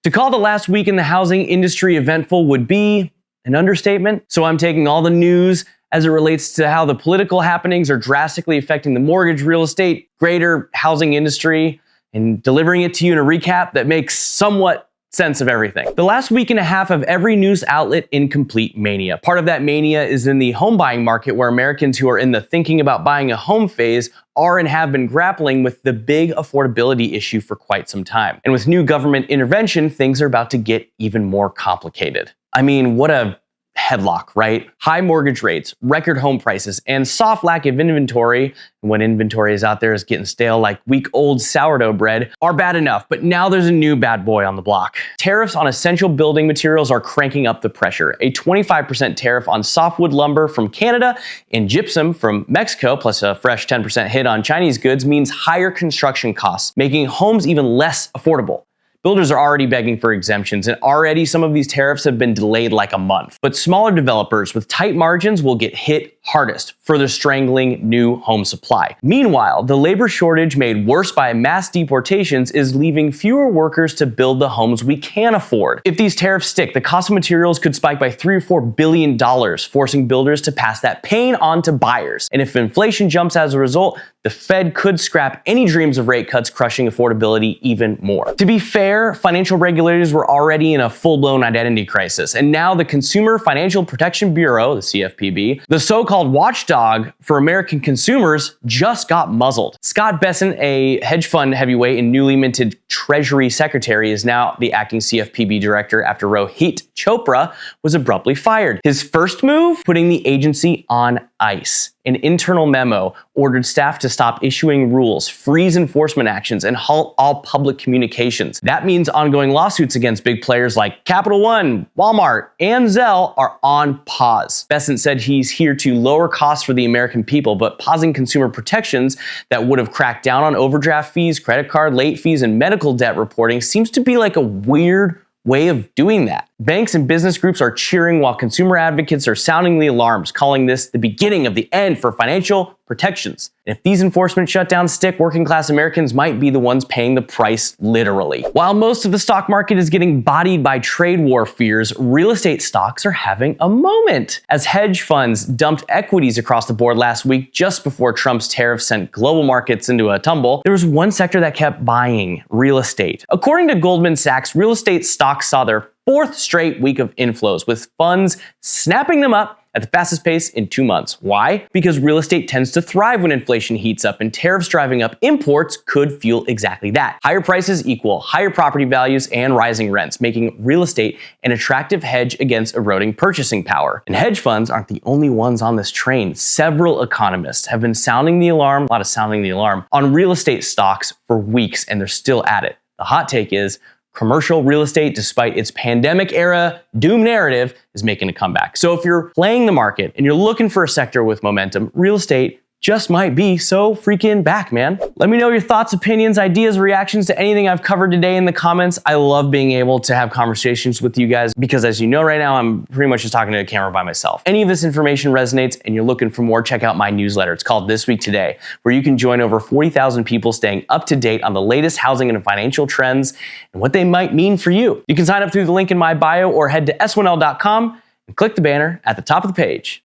To call the last week in the housing industry eventful would be an understatement. So I'm taking all the news as it relates to how the political happenings are drastically affecting the mortgage, real estate, greater housing industry, and delivering it to you in a recap that makes somewhat sense of everything. The last week and a half of every news outlet in complete mania. Part of that mania is in the home buying market, where Americans who are in the thinking about buying a home phase are and have been grappling with the big affordability issue for quite some time. And with new government intervention, things are about to get even more complicated. I mean, what a headlock, right? High mortgage rates, record home prices, and soft lack of inventory, when inventory is out there is getting stale like week-old sourdough bread, are bad enough. But now there's a new bad boy on the block. Tariffs on essential building materials are cranking up the pressure. A 25% tariff on softwood lumber from Canada and gypsum from Mexico, plus a fresh 10% hit on Chinese goods, means higher construction costs, making homes even less affordable. Builders are already begging for exemptions, and already some of these tariffs have been delayed like a month. But smaller developers with tight margins will get hit hardest, further strangling new home supply. Meanwhile, the labor shortage made worse by mass deportations is leaving fewer workers to build the homes we can afford. If these tariffs stick, the cost of materials could spike by $3 or $4 billion, forcing builders to pass that pain on to buyers. And if inflation jumps as a result, the Fed could scrap any dreams of rate cuts, crushing affordability even more. To be fair, financial regulators were already in a full-blown identity crisis, and now the Consumer Financial Protection Bureau, the CFPB, the so-called watchdog for American consumers, just got muzzled. Scott Bessent, a hedge fund heavyweight and newly minted Treasury Secretary, is now the acting CFPB director after Rohit Chopra was abruptly fired. His first move? Putting the agency on ice. An internal memo ordered staff to stop issuing rules, freeze enforcement actions, and halt all public communications. That means ongoing lawsuits against big players like Capital One, Walmart, and Zelle are on pause. Bessent said he's here to lower costs for the American people, but pausing consumer protections that would have cracked down on overdraft fees, credit card late fees, and medical debt reporting seems to be like a weird way of doing that. Banks and business groups are cheering while consumer advocates are sounding the alarms, calling this the beginning of the end for financial protections. And if these enforcement shutdowns stick, working class Americans might be the ones paying the price literally. While most of the stock market is getting bodied by trade war fears, real estate stocks are having a moment. As hedge funds dumped equities across the board last week just before Trump's tariffs sent global markets into a tumble, there was one sector that kept buying: real estate. According to Goldman Sachs, real estate stocks saw their fourth straight week of inflows, with funds snapping them up at the fastest pace in 2 months. Why? Because real estate tends to thrive when inflation heats up, and tariffs driving up imports could fuel exactly that. Higher prices equal higher property values and rising rents, making real estate an attractive hedge against eroding purchasing power. And hedge funds aren't the only ones on this train. Several economists have been sounding the alarm, on real estate stocks for weeks, and they're still at it. The hot take is commercial real estate, despite its pandemic-era doom narrative, is making a comeback. So if you're playing the market and you're looking for a sector with momentum, real estate just might be so freaking back, man. Let me know your thoughts, opinions, ideas, reactions to anything I've covered today in the comments. I love being able to have conversations with you guys because, as you know right now, I'm pretty much just talking to a camera by myself. Any of this information resonates and you're looking for more, check out my newsletter. It's called This Week Today, where you can join over 40,000 people staying up to date on the latest housing and financial trends and what they might mean for you. You can sign up through the link in my bio or head to s1l.com and click the banner at the top of the page.